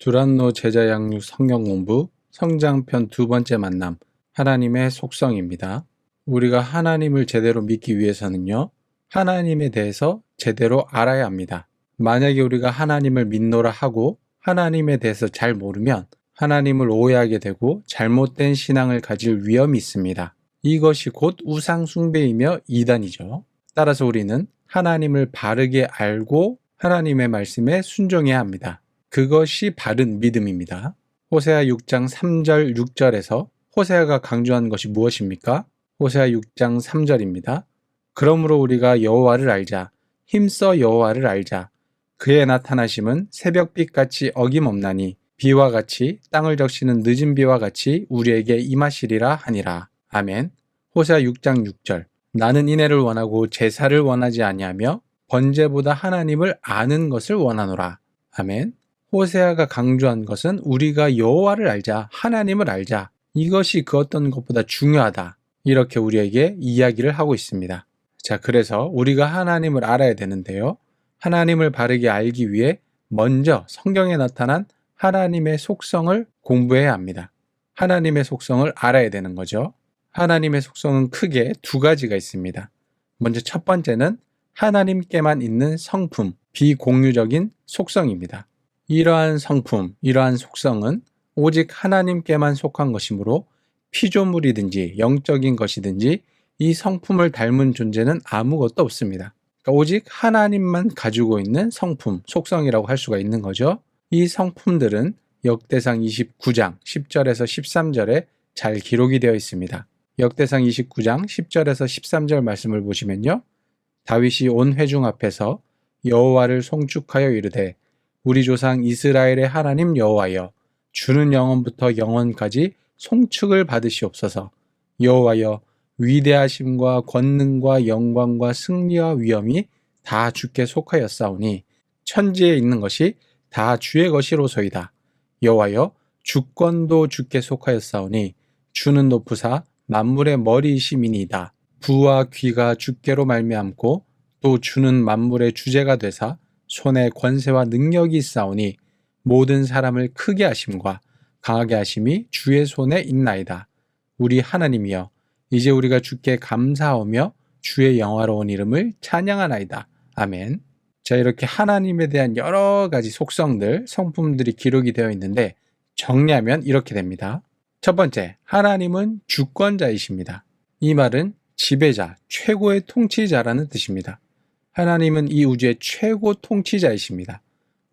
두란노 제자 양육 성경 공부 성장편 두 번째 만남 하나님의 속성입니다. 우리가 하나님을 제대로 믿기 위해서는요. 하나님에 대해서 제대로 알아야 합니다. 만약에 우리가 하나님을 믿노라 하고 하나님에 대해서 잘 모르면 하나님을 오해하게 되고 잘못된 신앙을 가질 위험이 있습니다. 이것이 곧 우상 숭배이며 이단이죠. 따라서 우리는 하나님을 바르게 알고 하나님의 말씀에 순종해야 합니다. 그것이 바른 믿음입니다. 호세아 6장 3절 6절에서 호세아가 강조한 것이 무엇입니까? 호세아 6장 3절입니다. 그러므로 우리가 여호와를 알자. 힘써 여호와를 알자. 그의 나타나심은 새벽빛같이 어김없나니 비와 같이 땅을 적시는 늦은 비와 같이 우리에게 임하시리라 하니라. 아멘. 호세아 6장 6절. 나는 인애를 원하고 제사를 원하지 아니하며 번제보다 하나님을 아는 것을 원하노라. 아멘. 호세아가 강조한 것은 우리가 여호와를 알자, 하나님을 알자. 이것이 그 어떤 것보다 중요하다. 이렇게 우리에게 이야기를 하고 있습니다. 자, 그래서 우리가 하나님을 알아야 되는데요. 하나님을 바르게 알기 위해 먼저 성경에 나타난 하나님의 속성을 공부해야 합니다. 하나님의 속성을 알아야 되는 거죠. 하나님의 속성은 크게 두 가지가 있습니다. 먼저 첫 번째는 하나님께만 있는 성품, 비공유적인 속성입니다. 이러한 성품, 이러한 속성은 오직 하나님께만 속한 것이므로 피조물이든지 영적인 것이든지 이 성품을 닮은 존재는 아무것도 없습니다. 그러니까 오직 하나님만 가지고 있는 성품, 속성이라고 할 수가 있는 거죠. 이 성품들은 역대상 29장 10절에서 13절에 잘 기록이 되어 있습니다. 역대상 29장 10절에서 13절 말씀을 보시면요. 다윗이 온 회중 앞에서 여호와를 송축하여 이르되 우리 조상 이스라엘의 하나님 여호와여 주는 영원부터 영원까지 송축을 받으시옵소서. 여호와여 위대하심과 권능과 영광과 승리와 위엄이 다 주께 속하였사오니 천지에 있는 것이 다 주의 것이로소이다. 여호와여 주권도 주께 속하였사오니 주는 높으사 만물의 머리이심이니이다. 부와 귀가 주께로 말미암고 또 주는 만물의 주제가 되사 손에 권세와 능력이 있사오니 모든 사람을 크게 하심과 강하게 하심이 주의 손에 있나이다. 우리 하나님이여 이제 우리가 주께 감사하며 주의 영화로운 이름을 찬양하나이다. 아멘. 자, 이렇게 하나님에 대한 여러 가지 속성들, 성품들이 기록이 되어 있는데 정리하면 이렇게 됩니다. 첫 번째, 하나님은 주권자이십니다. 이 말은 지배자, 최고의 통치자라는 뜻입니다. 하나님은 이 우주의 최고 통치자이십니다.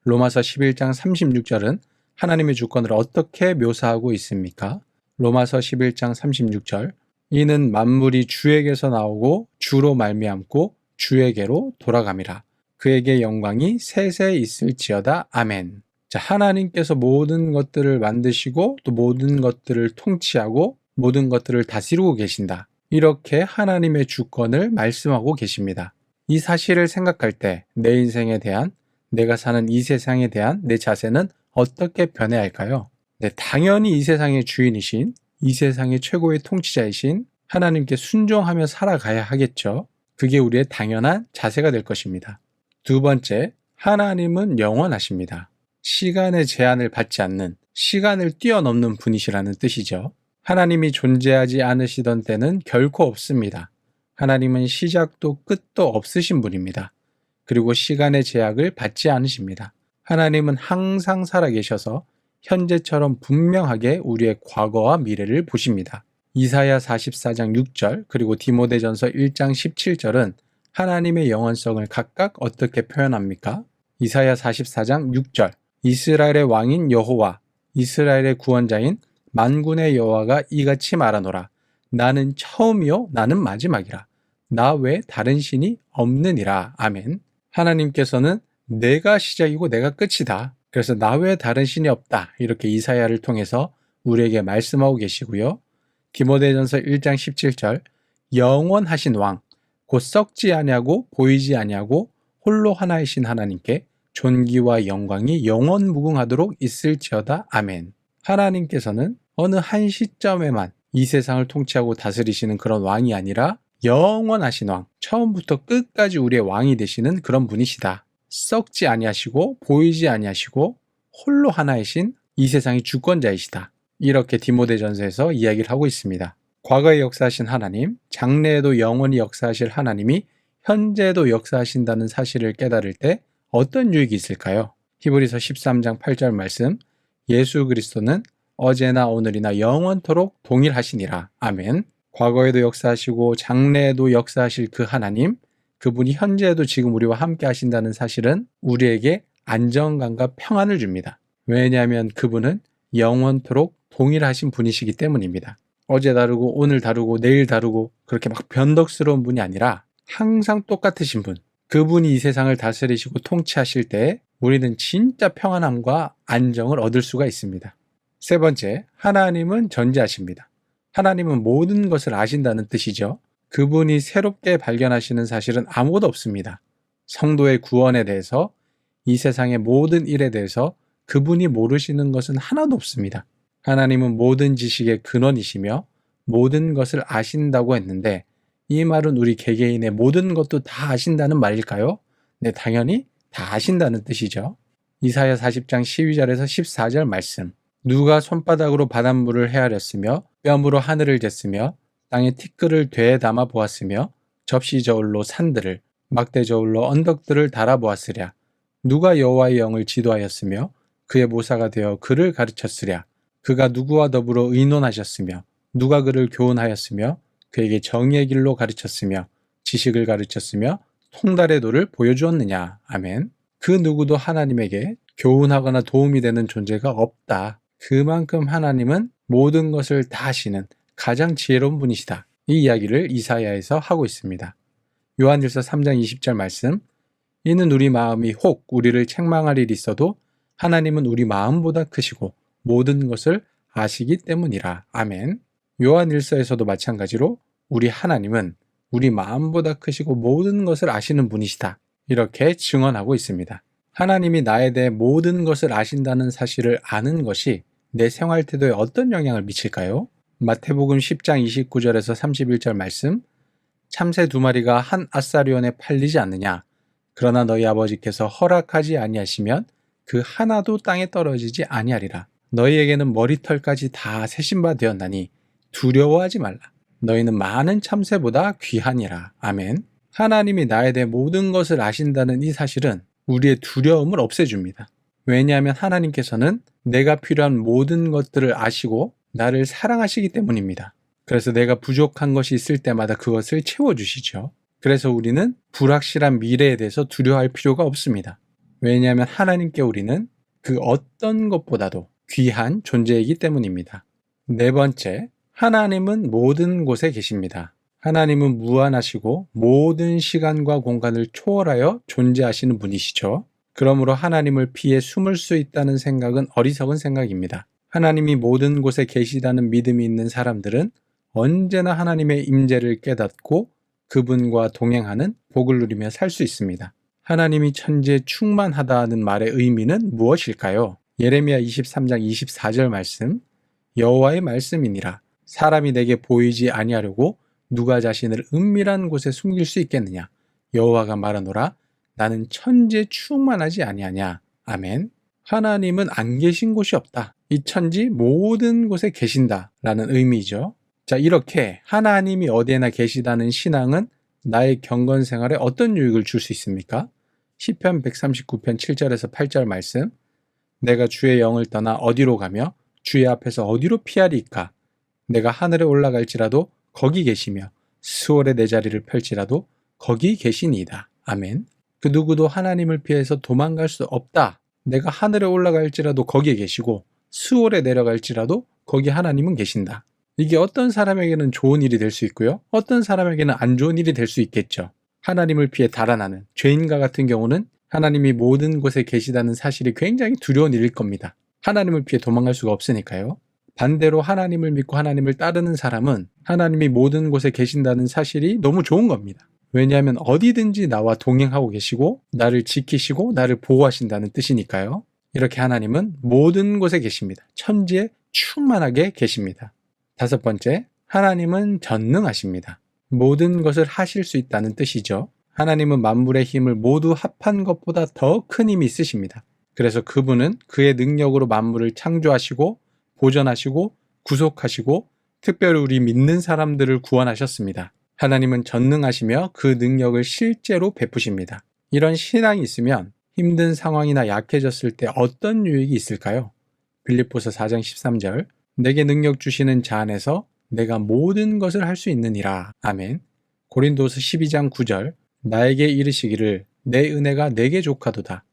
로마서 11장 36절은 하나님의 주권을 어떻게 묘사하고 있습니까? 로마서 11장 36절 이는 만물이 주에게서 나오고 주로 말미암고 주에게로 돌아감이라. 그에게 영광이 세세 있을지어다. 아멘. 자, 하나님께서 모든 것들을 만드시고 또 모든 것들을 통치하고 모든 것들을 다스리고 계신다. 이렇게 하나님의 주권을 말씀하고 계십니다. 이 사실을 생각할 때 내 인생에 대한, 내가 사는 이 세상에 대한 내 자세는 어떻게 변해야 할까요? 네, 당연히 이 세상의 주인이신, 이 세상의 최고의 통치자이신 하나님께 순종하며 살아가야 하겠죠. 그게 우리의 당연한 자세가 될 것입니다. 두 번째, 하나님은 영원하십니다. 시간의 제한을 받지 않는, 시간을 뛰어넘는 분이시라는 뜻이죠. 하나님이 존재하지 않으시던 때는 결코 없습니다. 하나님은 시작도 끝도 없으신 분입니다. 그리고 시간의 제약을 받지 않으십니다. 하나님은 항상 살아계셔서 현재처럼 분명하게 우리의 과거와 미래를 보십니다. 이사야 44장 6절 그리고 디모데전서 1장 17절은 하나님의 영원성을 각각 어떻게 표현합니까? 이사야 44장 6절 이스라엘의 왕인 여호와, 이스라엘의 구원자인 만군의 여호와가 이같이 말하노라. 나는 처음이요 나는 마지막이라. 나 외 다른 신이 없느니라. 아멘. 하나님께서는 내가 시작이고 내가 끝이다. 그래서 나 외 다른 신이 없다. 이렇게 이사야를 통해서 우리에게 말씀하고 계시고요. 디모데전서 1장 17절 영원하신 왕, 곧 썩지 아니하고 보이지 아니하고 홀로 하나이신 하나님께 존귀와 영광이 영원무궁하도록 있을지어다. 아멘. 하나님께서는 어느 한 시점에만 이 세상을 통치하고 다스리시는 그런 왕이 아니라 영원하신 왕, 처음부터 끝까지 우리의 왕이 되시는 그런 분이시다. 썩지 아니하시고 보이지 아니하시고 홀로 하나이신 이 세상의 주권자이시다. 이렇게 디모데전서에서 이야기를 하고 있습니다. 과거에 역사하신 하나님, 장래에도 영원히 역사하실 하나님이 현재에도 역사하신다는 사실을 깨달을 때 어떤 유익이 있을까요? 히브리서 13장 8절 말씀, 예수 그리스도는 어제나 오늘이나 영원토록 동일하시니라. 아멘. 과거에도 역사하시고 장래에도 역사하실 그 하나님, 그분이 현재에도 지금 우리와 함께 하신다는 사실은 우리에게 안정감과 평안을 줍니다. 왜냐하면 그분은 영원토록 동일하신 분이시기 때문입니다. 어제 다르고 오늘 다르고 내일 다르고 그렇게 막 변덕스러운 분이 아니라 항상 똑같으신 분, 그분이 이 세상을 다스리시고 통치하실 때 우리는 진짜 평안함과 안정을 얻을 수가 있습니다. 세 번째, 하나님은 전지하십니다. 하나님은 모든 것을 아신다는 뜻이죠. 그분이 새롭게 발견하시는 사실은 아무것도 없습니다. 성도의 구원에 대해서, 이 세상의 모든 일에 대해서 그분이 모르시는 것은 하나도 없습니다. 하나님은 모든 지식의 근원이시며 모든 것을 아신다고 했는데 이 말은 우리 개개인의 모든 것도 다 아신다는 말일까요? 네, 당연히 다 아신다는 뜻이죠. 이사야 40장 12절에서 14절 말씀. 누가 손바닥으로 바닷물을 헤아렸으며 뼘으로 하늘을 쟀으며 땅에 티끌을 되담아 보았으며 접시 저울로 산들을 막대 저울로 언덕들을 달아보았으랴. 누가 여호와의 영을 지도하였으며 그의 모사가 되어 그를 가르쳤으랴. 그가 누구와 더불어 의논하셨으며 누가 그를 교훈하였으며 그에게 정의의 길로 가르쳤으며 지식을 가르쳤으며 통달의 도를 보여주었느냐. 아멘. 그 누구도 하나님에게 교훈하거나 도움이 되는 존재가 없다. 그만큼 하나님은 모든 것을 다 아시는 가장 지혜로운 분이시다. 이 이야기를 이사야에서 하고 있습니다. 요한일서 3장 20절 말씀. 이는 우리 마음이 혹 우리를 책망할 일이 있어도 하나님은 우리 마음보다 크시고 모든 것을 아시기 때문이라. 아멘. 요한일서에서도 마찬가지로 우리 하나님은 우리 마음보다 크시고 모든 것을 아시는 분이시다. 이렇게 증언하고 있습니다. 하나님이 나에 대해 모든 것을 아신다는 사실을 아는 것이 내 생활 태도에 어떤 영향을 미칠까요? 마태복음 10장 29절에서 31절 말씀. 참새 2마리가 한 아사리온에 팔리지 않느냐? 그러나 너희 아버지께서 허락하지 아니하시면 그 하나도 땅에 떨어지지 아니하리라. 너희에게는 머리털까지 다 세신 바 되었나니 두려워하지 말라. 너희는 많은 참새보다 귀하니라. 아멘. 하나님이 나에 대해 모든 것을 아신다는 이 사실은 우리의 두려움을 없애줍니다. 왜냐하면 하나님께서는 내가 필요한 모든 것들을 아시고 나를 사랑하시기 때문입니다. 그래서 내가 부족한 것이 있을 때마다 그것을 채워주시죠. 그래서 우리는 불확실한 미래에 대해서 두려워할 필요가 없습니다. 왜냐하면 하나님께 우리는 그 어떤 것보다도 귀한 존재이기 때문입니다. 네 번째, 하나님은 모든 곳에 계십니다. 하나님은 무한하시고 모든 시간과 공간을 초월하여 존재하시는 분이시죠. 그러므로 하나님을 피해 숨을 수 있다는 생각은 어리석은 생각입니다. 하나님이 모든 곳에 계시다는 믿음이 있는 사람들은 언제나 하나님의 임재를 깨닫고 그분과 동행하는 복을 누리며 살 수 있습니다. 하나님이 천지에 충만하다는 말의 의미는 무엇일까요? 예레미야 23장 24절 말씀. 여호와의 말씀이니라. 사람이 내게 보이지 아니하려고 누가 자신을 은밀한 곳에 숨길 수 있겠느냐? 여호와가 말하노라. 나는 천지에 충만하지 아니하냐. 아멘. 하나님은 안 계신 곳이 없다. 이 천지 모든 곳에 계신다라는 의미죠. 자, 이렇게 하나님이 어디에나 계시다는 신앙은 나의 경건 생활에 어떤 유익을 줄 수 있습니까? 시편 139편 7절에서 8절 말씀. 내가 주의 영을 떠나 어디로 가며 주의 앞에서 어디로 피하리까? 내가 하늘에 올라갈지라도 거기 계시며 스월에 내 자리를 펼지라도 거기 계시니이다. 아멘. 그 누구도 하나님을 피해서 도망갈 수 없다. 내가 하늘에 올라갈지라도 거기에 계시고 스월에 내려갈지라도 거기 하나님은 계신다. 이게 어떤 사람에게는 좋은 일이 될 수 있고요. 어떤 사람에게는 안 좋은 일이 될 수 있겠죠. 하나님을 피해 달아나는 죄인과 같은 경우는 하나님이 모든 곳에 계시다는 사실이 굉장히 두려운 일일 겁니다. 하나님을 피해 도망갈 수가 없으니까요. 반대로 하나님을 믿고 하나님을 따르는 사람은 하나님이 모든 곳에 계신다는 사실이 너무 좋은 겁니다. 왜냐하면 어디든지 나와 동행하고 계시고 나를 지키시고 나를 보호하신다는 뜻이니까요. 이렇게 하나님은 모든 곳에 계십니다. 천지에 충만하게 계십니다. 다섯 번째, 하나님은 전능하십니다. 모든 것을 하실 수 있다는 뜻이죠. 하나님은 만물의 힘을 모두 합한 것보다 더 큰 힘이 있으십니다. 그래서 그분은 그의 능력으로 만물을 창조하시고 보존하시고 구속하시고 특별히 우리 믿는 사람들을 구원하셨습니다. 하나님은 전능하시며 그 능력을 실제로 베푸십니다. 이런 신앙이 있으면 힘든 상황이나 약해졌을 때 어떤 유익이 있을까요? 빌립보서 4장 13절 내게 능력 주시는 자 안에서 내가 모든 것을 할 수 있느니라. 아멘. 고린도서 12장 9절 나에게 이르시기를 내 은혜가 내게 족하도다.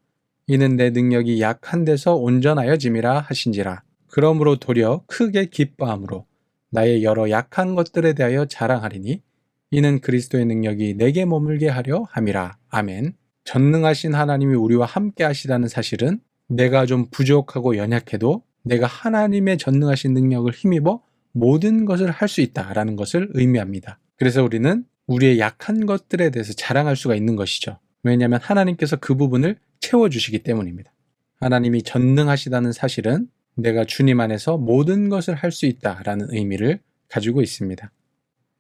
이는 내 능력이 약한 데서 온전하여짐이라 하신지라. 그러므로 도리어 크게 기뻐함으로 나의 여러 약한 것들에 대하여 자랑하리니 이는 그리스도의 능력이 내게 머물게 하려 함이라. 아멘. 전능하신 하나님이 우리와 함께 하시다는 사실은 내가 좀 부족하고 연약해도 내가 하나님의 전능하신 능력을 힘입어 모든 것을 할 수 있다라는 것을 의미합니다. 그래서 우리는 우리의 약한 것들에 대해서 자랑할 수가 있는 것이죠. 왜냐하면 하나님께서 그 부분을 채워주시기 때문입니다. 하나님이 전능하시다는 사실은 내가 주님 안에서 모든 것을 할 수 있다라는 의미를 가지고 있습니다.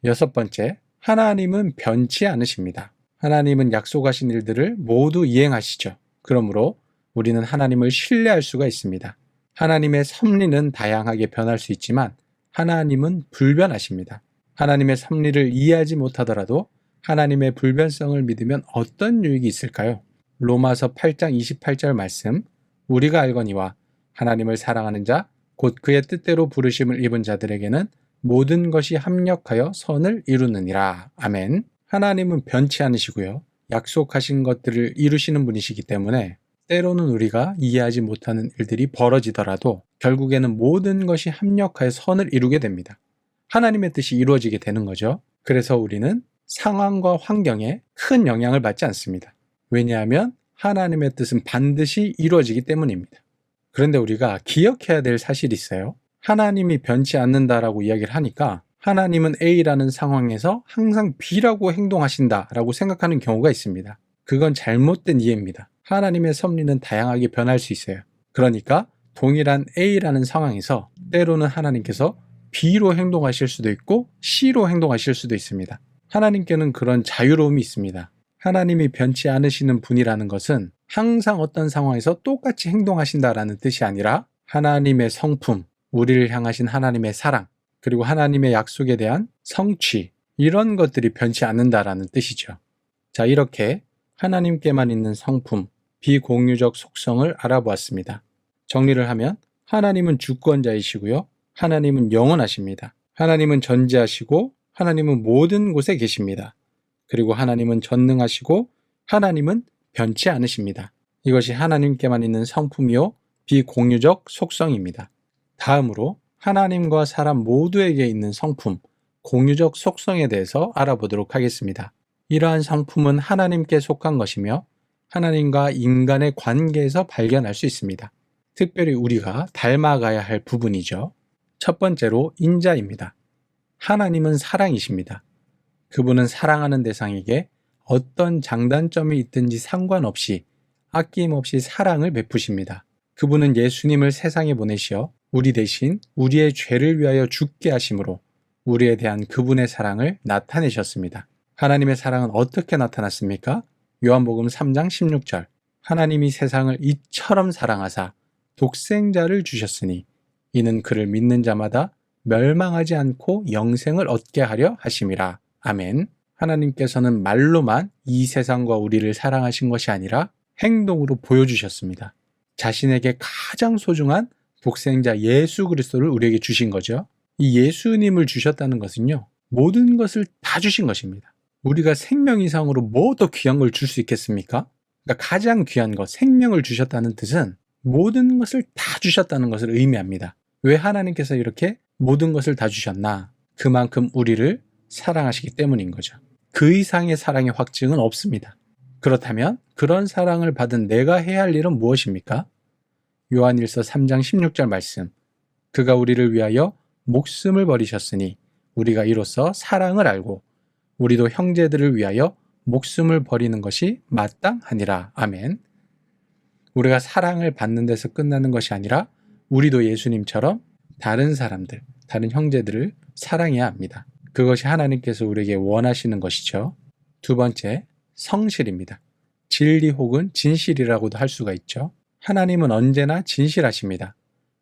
여섯 번째, 하나님은 변치 않으십니다. 하나님은 약속하신 일들을 모두 이행하시죠. 그러므로 우리는 하나님을 신뢰할 수가 있습니다. 하나님의 섭리는 다양하게 변할 수 있지만 하나님은 불변하십니다. 하나님의 섭리를 이해하지 못하더라도 하나님의 불변성을 믿으면 어떤 유익이 있을까요? 로마서 8장 28절 말씀 우리가 알거니와 하나님을 사랑하는 자 곧 그의 뜻대로 부르심을 입은 자들에게는 모든 것이 합력하여 선을 이루느니라. 아멘. 하나님은 변치 않으시고요. 약속하신 것들을 이루시는 분이시기 때문에 때로는 우리가 이해하지 못하는 일들이 벌어지더라도 결국에는 모든 것이 합력하여 선을 이루게 됩니다. 하나님의 뜻이 이루어지게 되는 거죠. 그래서 우리는 상황과 환경에 큰 영향을 받지 않습니다. 왜냐하면 하나님의 뜻은 반드시 이루어지기 때문입니다. 그런데 우리가 기억해야 될 사실이 있어요. 하나님이 변치 않는다라고 이야기를 하니까 하나님은 A라는 상황에서 항상 B라고 행동하신다라고 생각하는 경우가 있습니다. 그건 잘못된 이해입니다. 하나님의 섭리는 다양하게 변할 수 있어요. 그러니까 동일한 A라는 상황에서 때로는 하나님께서 B로 행동하실 수도 있고 C로 행동하실 수도 있습니다. 하나님께는 그런 자유로움이 있습니다. 하나님이 변치 않으시는 분이라는 것은 항상 어떤 상황에서 똑같이 행동하신다라는 뜻이 아니라 하나님의 성품, 우리를 향하신 하나님의 사랑, 그리고 하나님의 약속에 대한 성취, 이런 것들이 변치 않는다라는 뜻이죠. 자, 이렇게 하나님께만 있는 성품, 비공유적 속성을 알아보았습니다. 정리를 하면 하나님은 주권자이시고요. 하나님은 영원하십니다. 하나님은 전지하시고 하나님은 모든 곳에 계십니다. 그리고 하나님은 전능하시고 하나님은 변치 않으십니다. 이것이 하나님께만 있는 성품이요 비공유적 속성입니다. 다음으로 하나님과 사람 모두에게 있는 성품, 공유적 속성에 대해서 알아보도록 하겠습니다. 이러한 성품은 하나님께 속한 것이며 하나님과 인간의 관계에서 발견할 수 있습니다. 특별히 우리가 닮아가야 할 부분이죠. 첫 번째로 인자입니다. 하나님은 사랑이십니다. 그분은 사랑하는 대상에게 어떤 장단점이 있든지 상관없이 아낌없이 사랑을 베푸십니다. 그분은 예수님을 세상에 보내시어 우리 대신 우리의 죄를 위하여 죽게 하심으로 우리에 대한 그분의 사랑을 나타내셨습니다. 하나님의 사랑은 어떻게 나타났습니까? 요한복음 3장 16절 하나님이 세상을 이처럼 사랑하사 독생자를 주셨으니 이는 그를 믿는 자마다 멸망하지 않고 영생을 얻게 하려 하심이라. 아멘. 하나님께서는 말로만 이 세상과 우리를 사랑하신 것이 아니라 행동으로 보여주셨습니다. 자신에게 가장 소중한 독생자 예수 그리스도를 우리에게 주신 거죠. 이 예수님을 주셨다는 것은요, 모든 것을 다 주신 것입니다. 우리가 생명 이상으로 뭐 더 귀한 걸 줄 수 있겠습니까? 그러니까 가장 귀한 것, 생명을 주셨다는 뜻은 모든 것을 다 주셨다는 것을 의미합니다. 왜 하나님께서 이렇게 모든 것을 다 주셨나? 그만큼 우리를 사랑하시기 때문인 거죠. 그 이상의 사랑의 확증은 없습니다. 그렇다면 그런 사랑을 받은 내가 해야 할 일은 무엇입니까? 요한일서 3장 16절 말씀 그가 우리를 위하여 목숨을 버리셨으니 우리가 이로써 사랑을 알고 우리도 형제들을 위하여 목숨을 버리는 것이 마땅하니라. 아멘. 우리가 사랑을 받는 데서 끝나는 것이 아니라 우리도 예수님처럼 다른 사람들, 다른 형제들을 사랑해야 합니다. 그것이 하나님께서 우리에게 원하시는 것이죠. 두 번째, 성실입니다. 진리 혹은 진실이라고도 할 수가 있죠. 하나님은 언제나 진실하십니다.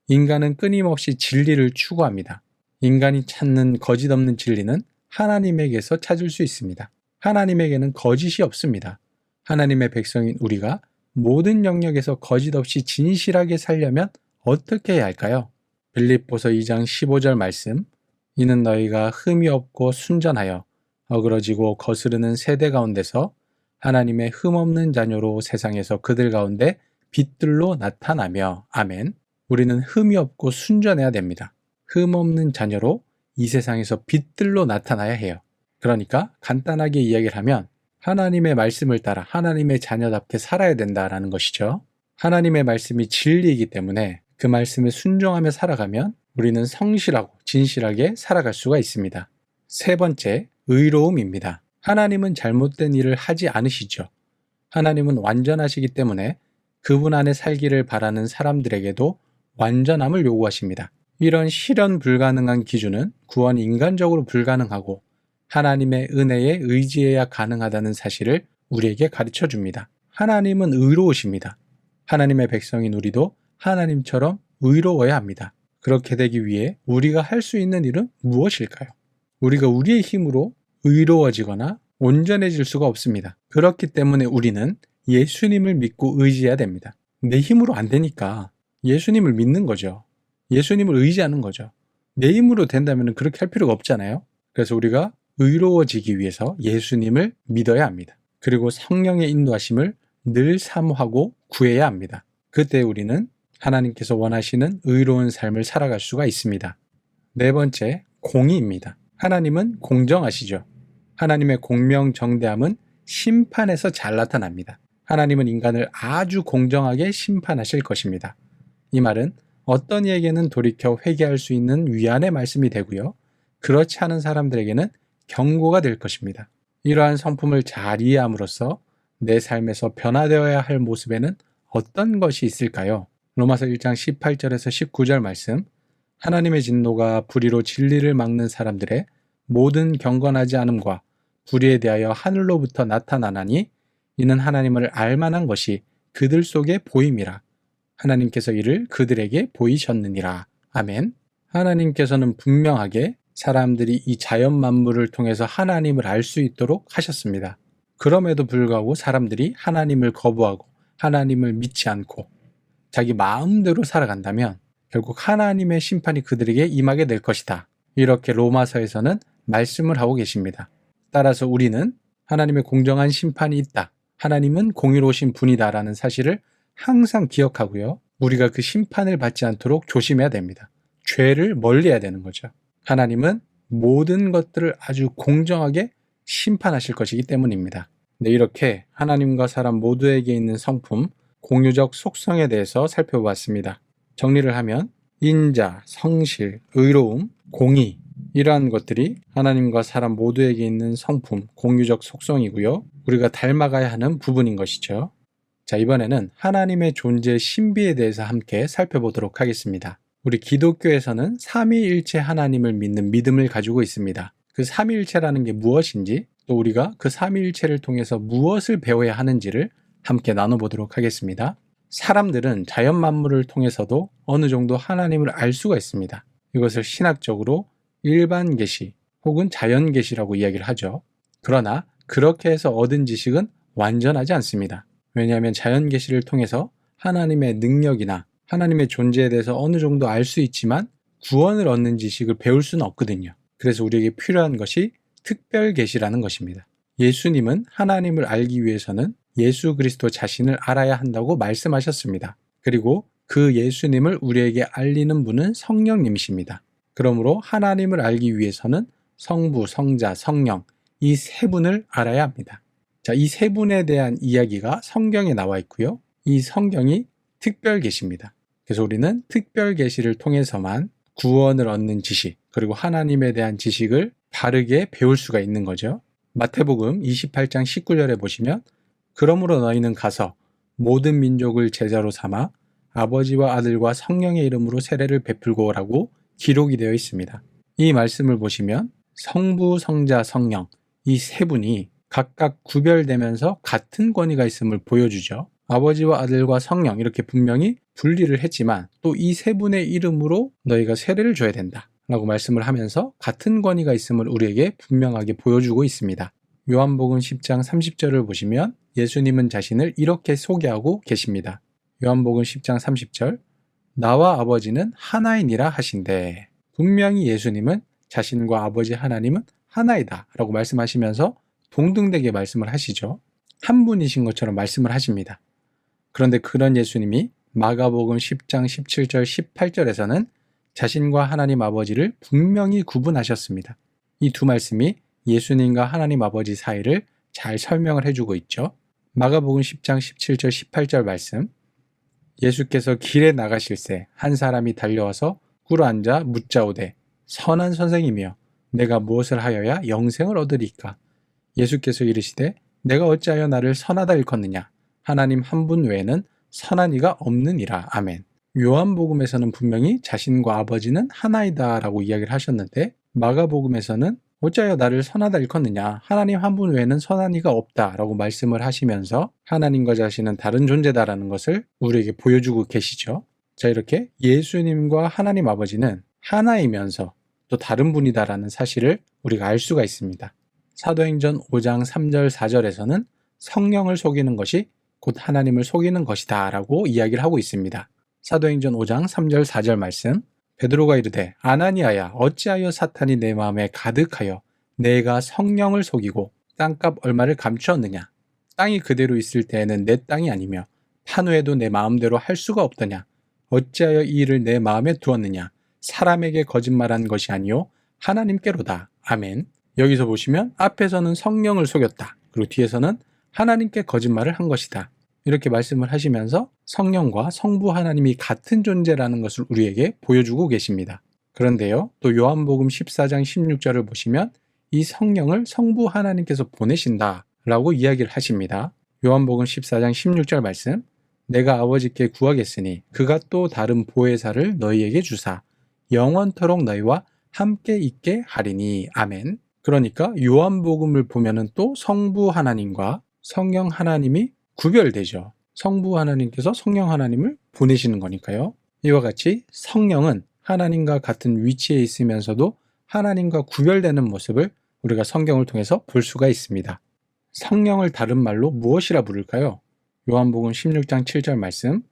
인간은 끊임없이 진리를 추구합니다. 인간이 찾는 거짓 없는 진리는 하나님에게서 찾을 수 있습니다. 하나님에게는 거짓이 없습니다. 하나님의 백성인 우리가 모든 영역에서 거짓 없이 진실하게 살려면 어떻게 해야 할까요? 빌립보서 2장 15절 말씀, 이는 너희가 흠이 없고 순전하여 어그러지고 거스르는 세대 가운데서 하나님의 흠없는 자녀로 세상에서 그들 가운데 빛들로 나타나며. 아멘. 우리는 흠이 없고 순전해야 됩니다. 흠없는 자녀로 이 세상에서 빛들로 나타나야 해요. 그러니까 간단하게 이야기를 하면 하나님의 말씀을 따라 하나님의 자녀답게 살아야 된다라는 것이죠. 하나님의 말씀이 진리이기 때문에 그 말씀에 순종하며 살아가면 우리는 성실하고 진실하게 살아갈 수가 있습니다. 세 번째, 의로움입니다. 하나님은 잘못된 일을 하지 않으시죠. 하나님은 완전하시기 때문에 그분 안에 살기를 바라는 사람들에게도 완전함을 요구하십니다. 이런 실현 불가능한 기준은 구원이 인간적으로 불가능하고 하나님의 은혜에 의지해야 가능하다는 사실을 우리에게 가르쳐 줍니다. 하나님은 의로우십니다. 하나님의 백성인 우리도 하나님처럼 의로워야 합니다. 그렇게 되기 위해 우리가 할 수 있는 일은 무엇일까요? 우리가 우리의 힘으로 의로워지거나 온전해질 수가 없습니다. 그렇기 때문에 우리는 예수님을 믿고 의지해야 됩니다. 내 힘으로 안 되니까 예수님을 믿는 거죠. 예수님을 의지하는 거죠. 내 힘으로 된다면 그렇게 할 필요가 없잖아요. 그래서 우리가 의로워지기 위해서 예수님을 믿어야 합니다. 그리고 성령의 인도하심을 늘 사모하고 구해야 합니다. 그때 우리는 하나님께서 원하시는 의로운 삶을 살아갈 수가 있습니다. 네 번째, 공의입니다. 하나님은 공정하시죠. 하나님의 공명정대함은 심판에서 잘 나타납니다. 하나님은 인간을 아주 공정하게 심판하실 것입니다. 이 말은 어떤 이에게는 돌이켜 회개할 수 있는 위안의 말씀이 되고요. 그렇지 않은 사람들에게는 경고가 될 것입니다. 이러한 성품을 잘 이해함으로써 내 삶에서 변화되어야 할 모습에는 어떤 것이 있을까요? 로마서 1장 18절에서 19절 말씀, 하나님의 진노가 불의로 진리를 막는 사람들의 모든 경건하지 않음과 불의에 대하여 하늘로부터 나타나나니 이는 하나님을 알만한 것이 그들 속에 보임이라. 하나님께서 이를 그들에게 보이셨느니라. 아멘. 하나님께서는 분명하게 사람들이 이 자연 만물을 통해서 하나님을 알 수 있도록 하셨습니다. 그럼에도 불구하고 사람들이 하나님을 거부하고 하나님을 믿지 않고 자기 마음대로 살아간다면 결국 하나님의 심판이 그들에게 임하게 될 것이다. 이렇게 로마서에서는 말씀을 하고 계십니다. 따라서 우리는 하나님의 공정한 심판이 있다. 하나님은 공의로우신 분이다라는 사실을 항상 기억하고요. 우리가 그 심판을 받지 않도록 조심해야 됩니다. 죄를 멀리해야 되는 거죠. 하나님은 모든 것들을 아주 공정하게 심판하실 것이기 때문입니다. 네, 이렇게 하나님과 사람 모두에게 있는 성품, 공유적 속성에 대해서 살펴보았습니다. 정리를 하면 인자, 성실, 의로움, 공의 이러한 것들이 하나님과 사람 모두에게 있는 성품, 공유적 속성이고요. 우리가 닮아가야 하는 부분인 것이죠. 자, 이번에는 하나님의 존재의 신비에 대해서 함께 살펴보도록 하겠습니다. 우리 기독교에서는 삼위일체 하나님을 믿는 믿음을 가지고 있습니다. 그 삼위일체라는 게 무엇인지, 또 우리가 그 삼위일체를 통해서 무엇을 배워야 하는지를 함께 나눠보도록 하겠습니다. 사람들은 자연 만물을 통해서도 어느 정도 하나님을 알 수가 있습니다. 이것을 신학적으로 일반 계시 혹은 자연 계시라고 이야기를 하죠. 그러나 그렇게 해서 얻은 지식은 완전하지 않습니다. 왜냐하면 자연 계시를 통해서 하나님의 능력이나 하나님의 존재에 대해서 어느 정도 알 수 있지만 구원을 얻는 지식을 배울 수는 없거든요. 그래서 우리에게 필요한 것이 특별 계시라는 것입니다. 예수님은 하나님을 알기 위해서는 예수 그리스도 자신을 알아야 한다고 말씀하셨습니다. 그리고 그 예수님을 우리에게 알리는 분은 성령님이십니다. 그러므로 하나님을 알기 위해서는 성부, 성자, 성령 이 세 분을 알아야 합니다. 자, 이 세 분에 대한 이야기가 성경에 나와 있고요. 이 성경이 특별 계시입니다. 그래서 우리는 특별 계시를 통해서만 구원을 얻는 지식, 그리고 하나님에 대한 지식을 바르게 배울 수가 있는 거죠. 마태복음 28장 19절에 보시면 그러므로 너희는 가서 모든 민족을 제자로 삼아 아버지와 아들과 성령의 이름으로 세례를 베풀고 오라고 기록이 되어 있습니다. 이 말씀을 보시면 성부, 성자, 성령 이 세 분이 각각 구별되면서 같은 권위가 있음을 보여주죠. 아버지와 아들과 성령 이렇게 분명히 분리를 했지만 또 이 세 분의 이름으로 너희가 세례를 줘야 된다 라고 말씀을 하면서 같은 권위가 있음을 우리에게 분명하게 보여주고 있습니다. 요한복음 10장 30절을 보시면 예수님은 자신을 이렇게 소개하고 계십니다. 요한복음 10장 30절 나와 아버지는 하나이니라 하신대. 분명히 예수님은 자신과 아버지 하나님은 하나이다 라고 말씀하시면서 동등되게 말씀을 하시죠. 한 분이신 것처럼 말씀을 하십니다. 그런데 그런 예수님이 마가복음 10장 17절 18절에서는 자신과 하나님 아버지를 분명히 구분하셨습니다. 이 두 말씀이 예수님과 하나님 아버지 사이를 잘 설명을 해주고 있죠. 마가복음 10장 17절 18절 말씀 예수께서 길에 나가실새 한 사람이 달려와서 꿇어앉아 묻자오되 선한 선생이며 내가 무엇을 하여야 영생을 얻으리까? 예수께서 이르시되 내가 어찌하여 나를 선하다 일컫느냐? 하나님 한 분 외에는 선한 이가 없느니라. 아멘. 요한복음에서는 분명히 자신과 아버지는 하나이다 라고 이야기를 하셨는데 마가복음에서는 어찌하여 나를 선하다 일컫느냐? 하나님 한 분 외에는 선한 이가 없다 라고 말씀을 하시면서 하나님과 자신은 다른 존재다라는 것을 우리에게 보여주고 계시죠. 자, 이렇게 예수님과 하나님 아버지는 하나이면서 또 다른 분이다라는 사실을 우리가 알 수가 있습니다. 사도행전 5장 3절 4절에서는 성령을 속이는 것이 곧 하나님을 속이는 것이다 라고 이야기를 하고 있습니다. 사도행전 5장 3절 4절 말씀 베드로가 이르되 아나니아야 어찌하여 사탄이 내 마음에 가득하여 내가 성령을 속이고 땅값 얼마를 감추었느냐? 땅이 그대로 있을 때에는 내 땅이 아니며 판후에도 내 마음대로 할 수가 없더냐? 어찌하여 이 일을 내 마음에 두었느냐? 사람에게 거짓말한 것이 아니요 하나님께로다. 아멘. 여기서 보시면 앞에서는 성령을 속였다. 그리고 뒤에서는 하나님께 거짓말을 한 것이다. 이렇게 말씀을 하시면서 성령과 성부 하나님이 같은 존재라는 것을 우리에게 보여주고 계십니다. 그런데요, 또 요한복음 14장 16절을 보시면 이 성령을 성부 하나님께서 보내신다 라고 이야기를 하십니다. 요한복음 14장 16절 말씀 내가 아버지께 구하겠으니 그가 또 다른 보혜사를 너희에게 주사 영원토록 너희와 함께 있게 하리니. 아멘. 그러니까 요한복음을 보면은 또 성부 하나님과 성령 하나님이 구별되죠. 성부 하나님께서 성령 하나님을 보내시는 거니까요. 이와 같이 성령은 하나님과 같은 위치에 있으면서도 하나님과 구별되는 모습을 우리가 성경을 통해서 볼 수가 있습니다. 성령을 다른 말로 무엇이라 부를까요? 요한복음 16장 7절 말씀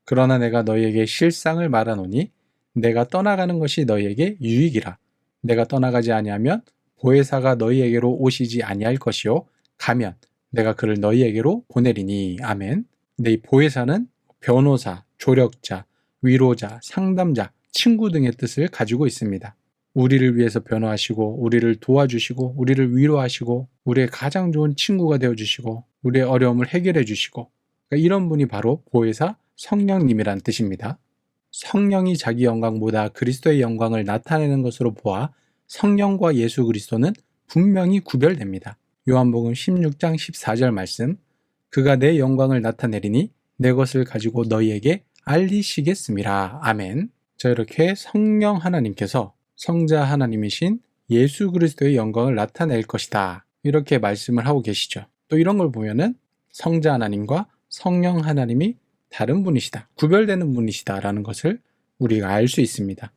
그러나 내가 너희에게 실상을 말하노니 내가 떠나가는 것이 너희에게 유익이라. 내가 떠나가지 아니하면 보혜사가 너희에게로 오시지 아니할 것이요 가면 내가 그를 너희에게로 보내리니. 아멘. 근데 이 보혜사는 변호사, 조력자, 위로자, 상담자, 친구 등의 뜻을 가지고 있습니다. 우리를 위해서 변호하시고 우리를 도와주시고 우리를 위로하시고 우리의 가장 좋은 친구가 되어주시고 우리의 어려움을 해결해 주시고 그러니까 이런 분이 바로 보혜사 성령님이란 뜻입니다. 성령이 자기 영광보다 그리스도의 영광을 나타내는 것으로 보아 성령과 예수 그리스도는 분명히 구별됩니다. 요한복음 16장 14절 말씀 그가 내 영광을 나타내리니 내 것을 가지고 너희에게 알리시겠음이라. 아멘. 자, 이렇게 성령 하나님께서 성자 하나님이신 예수 그리스도의 영광을 나타낼 것이다. 이렇게 말씀을 하고 계시죠. 또 이런 걸 보면은 성자 하나님과 성령 하나님이 다른 분이시다. 구별되는 분이시다라는 것을 우리가 알 수 있습니다.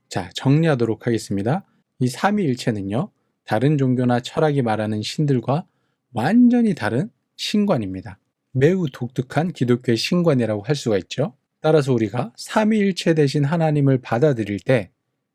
자, 정리하도록 하겠습니다. 이 삼위일체는요. 다른 종교나 철학이 말하는 신들과 완전히 다른 신관입니다. 매우 독특한 기독교의 신관이라고 할 수가 있죠. 따라서 우리가 삼위일체 되신 하나님을 받아들일 때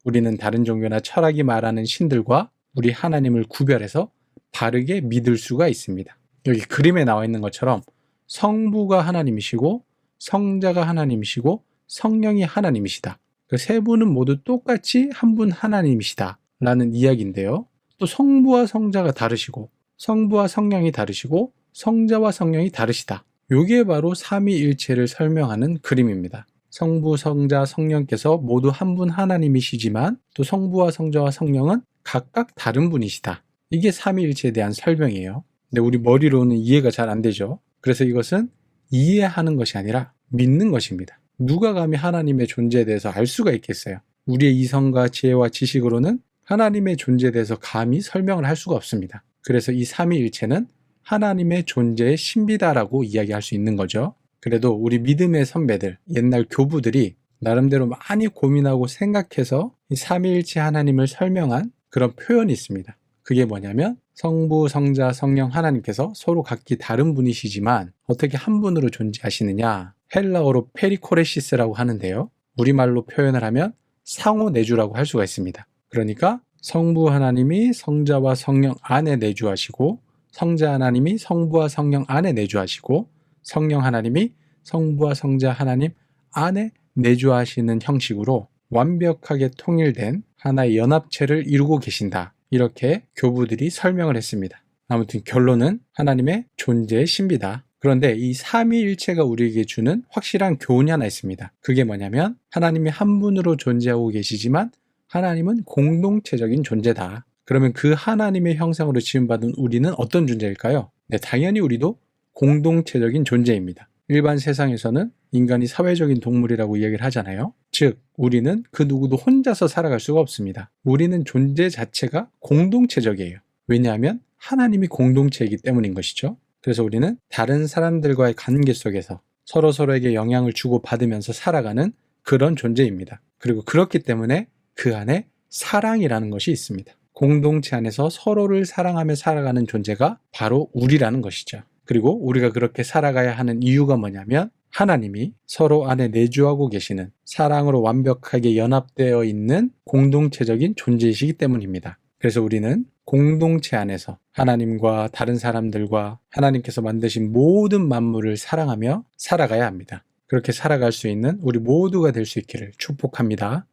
우리는 다른 종교나 철학이 말하는 신들과 우리 하나님을 구별해서 바르게 믿을 수가 있습니다. 여기 그림에 나와 있는 것처럼 성부가 하나님이시고 성자가 하나님이시고 성령이 하나님이시다. 그 세 분은 모두 똑같이 한 분 하나님이시다 라는 이야기인데요. 또 성부와 성자가 다르시고 성부와 성령이 다르시고 성자와 성령이 다르시다. 이게 바로 삼위일체를 설명하는 그림입니다. 성부, 성자, 성령께서 모두 한 분 하나님이시지만 또 성부와 성자와 성령은 각각 다른 분이시다. 이게 삼위일체에 대한 설명이에요. 근데 우리 머리로는 이해가 잘 안 되죠. 그래서 이것은 이해하는 것이 아니라 믿는 것입니다. 누가 감히 하나님의 존재에 대해서 알 수가 있겠어요? 우리의 이성과 지혜와 지식으로는 하나님의 존재에 대해서 감히 설명을 할 수가 없습니다. 그래서 이 삼위일체는 하나님의 존재의 신비다라고 이야기할 수 있는 거죠. 그래도 우리 믿음의 선배들, 옛날 교부들이 나름대로 많이 고민하고 생각해서 이 삼위일체 하나님을 설명한 그런 표현이 있습니다. 그게 뭐냐면 성부, 성자, 성령 하나님께서 서로 각기 다른 분이시지만 어떻게 한 분으로 존재하시느냐? 헬라어로 페리코레시스라고 하는데요. 우리말로 표현을 하면 상호 내주라고 할 수가 있습니다. 그러니까 성부 하나님이 성자와 성령 안에 내주하시고, 성자 하나님이 성부와 성령 안에 내주하시고, 성령 하나님이 성부와 성자 하나님 안에 내주하시는 형식으로 완벽하게 통일된 하나의 연합체를 이루고 계신다. 이렇게 교부들이 설명을 했습니다. 아무튼 결론은 하나님의 존재의 신비다. 그런데 이 삼위일체가 우리에게 주는 확실한 교훈이 하나 있습니다. 그게 뭐냐면 하나님이 한 분으로 존재하고 계시지만 하나님은 공동체적인 존재다. 그러면 그 하나님의 형상으로 지음받은 우리는 어떤 존재일까요? 네, 당연히 우리도 공동체적인 존재입니다. 일반 세상에서는 인간이 사회적인 동물이라고 이야기를 하잖아요. 즉, 우리는 그 누구도 혼자서 살아갈 수가 없습니다. 우리는 존재 자체가 공동체적이에요. 왜냐하면 하나님이 공동체이기 때문인 것이죠. 그래서 우리는 다른 사람들과의 관계 속에서 서로에게 영향을 주고받으면서 살아가는 그런 존재입니다. 그리고 그렇기 때문에 그 안에 사랑이라는 것이 있습니다. 공동체 안에서 서로를 사랑하며 살아가는 존재가 바로 우리라는 것이죠. 그리고 우리가 그렇게 살아가야 하는 이유가 뭐냐면 하나님이 서로 안에 내주하고 계시는 사랑으로 완벽하게 연합되어 있는 공동체적인 존재이시기 때문입니다. 그래서 우리는 공동체 안에서 하나님과 다른 사람들과 하나님께서 만드신 모든 만물을 사랑하며 살아가야 합니다. 그렇게 살아갈 수 있는 우리 모두가 될 수 있기를 축복합니다.